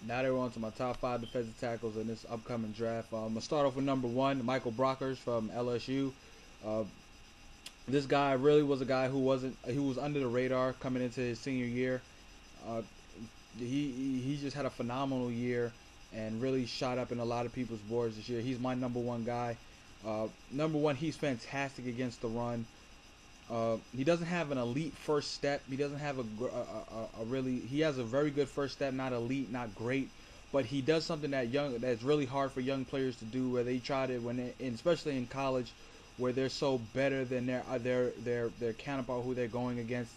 Now they're on to my top 5 defensive tackles in this upcoming draft. I'm gonna start off with number 1, Michael Brockers from LSU. Uh, this guy really was a guy who was under the radar coming into his senior year. Uh, he just had a phenomenal year and really shot up in a lot of people's boards this year. He's my number 1 guy. Number 1, he's fantastic against the run. He doesn't have an elite first step. He doesn't have a really. He has a very good first step, not elite, not great, but he does something that's really hard for young players to do. Where they try to especially in college, where they're so better than their counterpart who they're going against.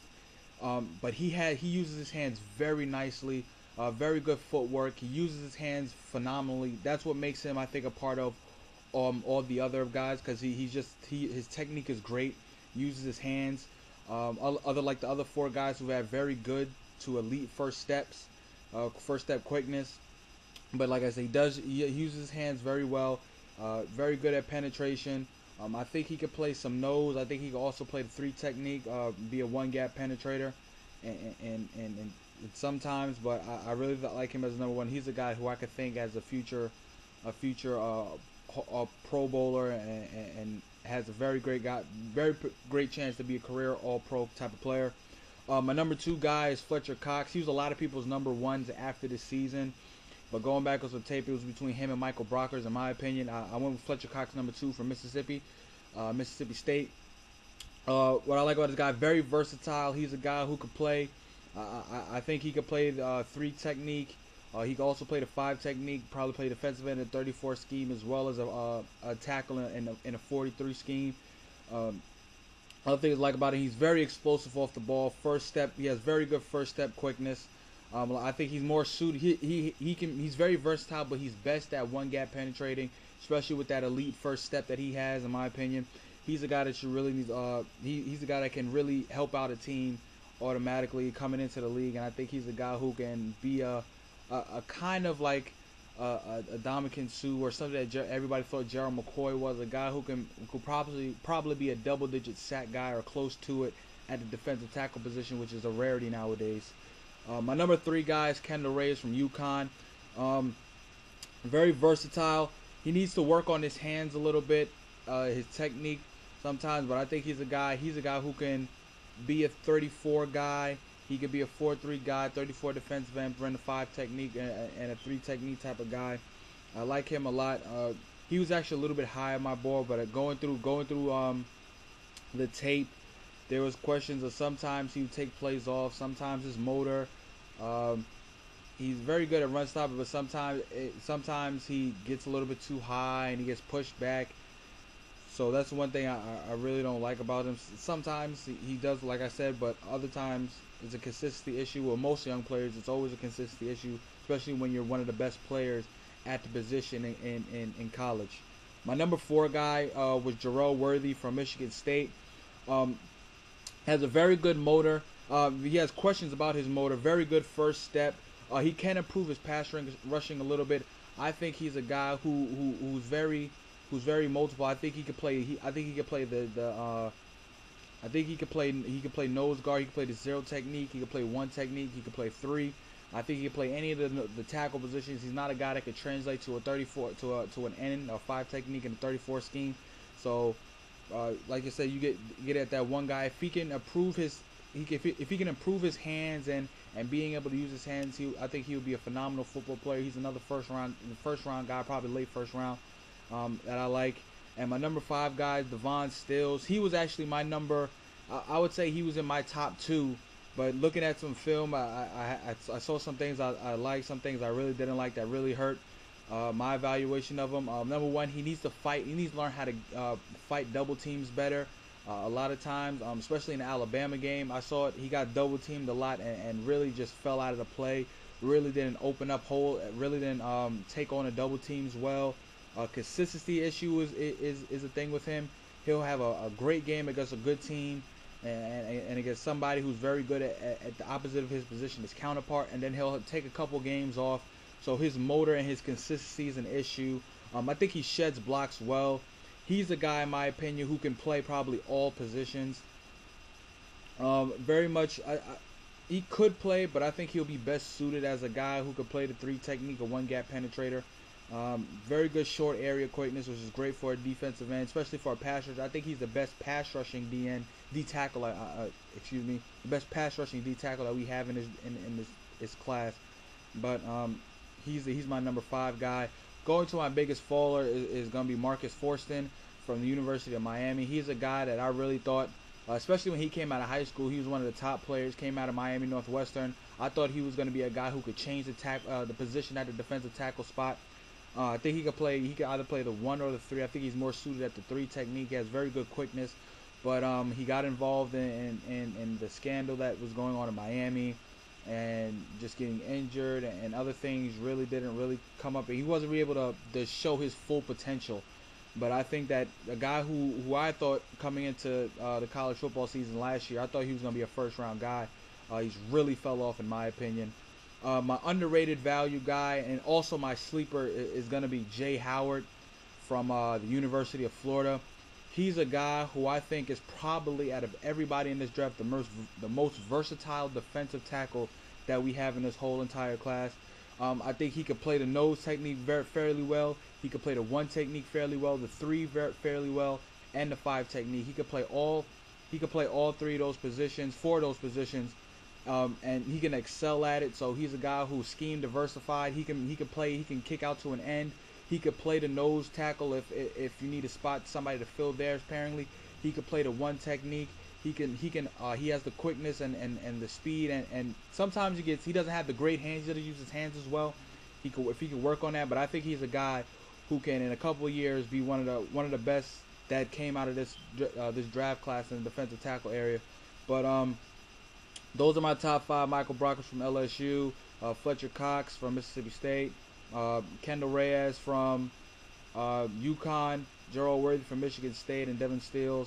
But he uses his hands very nicely. Very good footwork. He uses his hands phenomenally. That's what makes him, I think, a part of all the other guys, because his technique is great. Uses his hands. Like the other 4 guys who have very good to elite first step quickness. But like I said, he uses his hands very well. Very good at penetration. I think he could play some nose. I think he could also play the 3 technique, be a 1-gap penetrator, and sometimes. But I really like him as number 1. He's a guy who I could think as a future Pro Bowler and has a very great chance to be a career All-Pro type of player. My number 2 guy is Fletcher Cox. He was a lot of people's number 1s after this season, but going back on some tape, it was between him and Michael Brockers. In my opinion, I went with Fletcher Cox, number 2 from Mississippi State. What I like about this guy, very versatile. He's a guy who could play. I think he could play the 3 technique. He could also play the 5 technique, probably play defensive end in a 34 scheme, as well as a tackle in a 43 scheme. Other things I like about him, he's very explosive off the ball. First step, he has very good first step quickness. I think he's more suited. He's very versatile, but he's best at 1-gap penetrating, especially with that elite first step that he has. In my opinion, he's a guy that you really need. He's a guy that can really help out a team automatically coming into the league, and I think he's a guy who can be a kind of like a Ndamukong Suh or something that everybody thought Gerald McCoy was, a guy who could probably be a double-digit sack guy or close to it at the defensive tackle position, which is a rarity nowadays. My number 3 guy is Kendall Reyes from UConn. Very versatile. He needs to work on his hands a little bit, his technique sometimes, but I think he's a guy who can be a 34 guy. He could be a 4-3 guy, 34 defensive end, run a 5 technique and a 3 technique type of guy. I like him a lot. He was actually a little bit high on my board, but going through the tape, there was questions of sometimes he would take plays off, sometimes his motor. He's very good at run stopping, but sometimes he gets a little bit too high and he gets pushed back. So that's one thing I really don't like about him. Sometimes he does, like I said, but other times it's a consistency issue. With most young players, it's always a consistency issue, especially when you're one of the best players at the position in college. My number 4 guy was Jerel Worthy from Michigan State. Has a very good motor. He has questions about his motor. Very good first step. He can improve his pass rushing a little bit. I think he's a guy who's very multiple. I think he could play. I think he could play he could play nose guard. He could play the 0 technique. He could play 1 technique. He could play 3. I think he could play any of the tackle positions. He's not a guy that could translate to a 34 to an N or 5 technique in a 34 scheme. So, like I said, you get at that one guy. If he can improve if he can improve his hands and being able to use his hands, I think he would be a phenomenal football player. He's another first round guy, probably late first round, that I like. And my number 5 guy, Devon Stills. He was actually my number. I would say he was in my top 2. But looking at some film, I saw some things I liked, some things I really didn't like that really hurt my evaluation of him. Number 1, he needs to fight. He needs to learn how to fight double teams better. A lot of times, especially in the Alabama game, I saw it. He got double teamed a lot and really just fell out of the play. Really didn't open up hole. Really didn't take on the double teams well. Consistency issue is a thing with him. He'll have a great game against a good team and against somebody who's very good at the opposite of his position, his counterpart, and then he'll take a couple games off. So his motor and his consistency is an issue. I think he sheds blocks well. He's a guy, in my opinion, who can play probably all positions. Very much, he could play, but I think he'll be best suited as a guy who could play the 3 technique or 1 gap penetrator. Very good short area quickness, which is great for a defensive end, especially for a pass rusher. I think he's the best pass rushing D tackle. Excuse me, the best pass rushing D tackle that we have in this class. But he's my number 5 guy. Going to my biggest faller is going to be Marcus Forston from the University of Miami. He's a guy that I really thought, especially when he came out of high school, he was one of the top players. Came out of Miami Northwestern. I thought he was going to be a guy who could change the position at the defensive tackle spot. I think he could play. He could either play the 1 or the 3. I think he's more suited at the 3 technique. He has very good quickness, but he got involved in the scandal that was going on in Miami, and just getting injured and other things didn't really come up. He wasn't able to show his full potential. But I think that a guy who I thought coming into the college football season last year, I thought he was going to be a first-round guy. He's really fell off in my opinion. My underrated value guy and also my sleeper is going to be Jay Howard from the University of Florida. He's a guy who I think is probably, out of everybody in this draft, the most versatile defensive tackle that we have in this whole entire class. I think he could play the nose technique fairly well. He could play the 1 technique fairly well, the 3 fairly well, and the 5 technique. He could play all 3 of those positions, 4 of those positions, and he can excel at it. So he's a guy who's scheme diversified. He can kick out to an end. He could play the nose tackle if you need to spot somebody to fill theirs pairingly. He could play the 1 technique. He has the quickness and the speed, and sometimes he doesn't have the great hands. He doesn't use his hands as well. If he can work on that, but I think he's a guy who can in a couple of years be one of the best that came out of this draft class in the defensive tackle area. But those are my top 5: Michael Brockers from LSU, Fletcher Cox from Mississippi State, Kendall Reyes from UConn, Gerald Worthy from Michigan State, and Devon Steele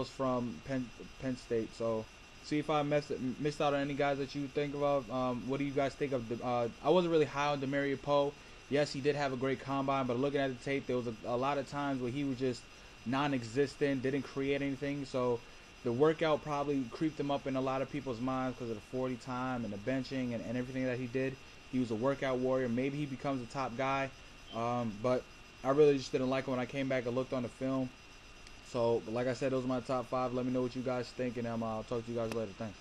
from Penn State. So see if I missed out on any guys that you think of. What do you guys think of? I wasn't really high on Demario Poe. Yes, he did have a great combine, but looking at the tape, there was a lot of times where he was just non-existent, didn't create anything. So the workout probably creeped him up in a lot of people's minds because of the 40 time and the benching and everything that he did. He was a workout warrior. Maybe he becomes a top guy, but I really just didn't like him when I came back and looked on the film. So, like I said, those are my top 5. Let me know what you guys think, and I'll talk to you guys later. Thanks.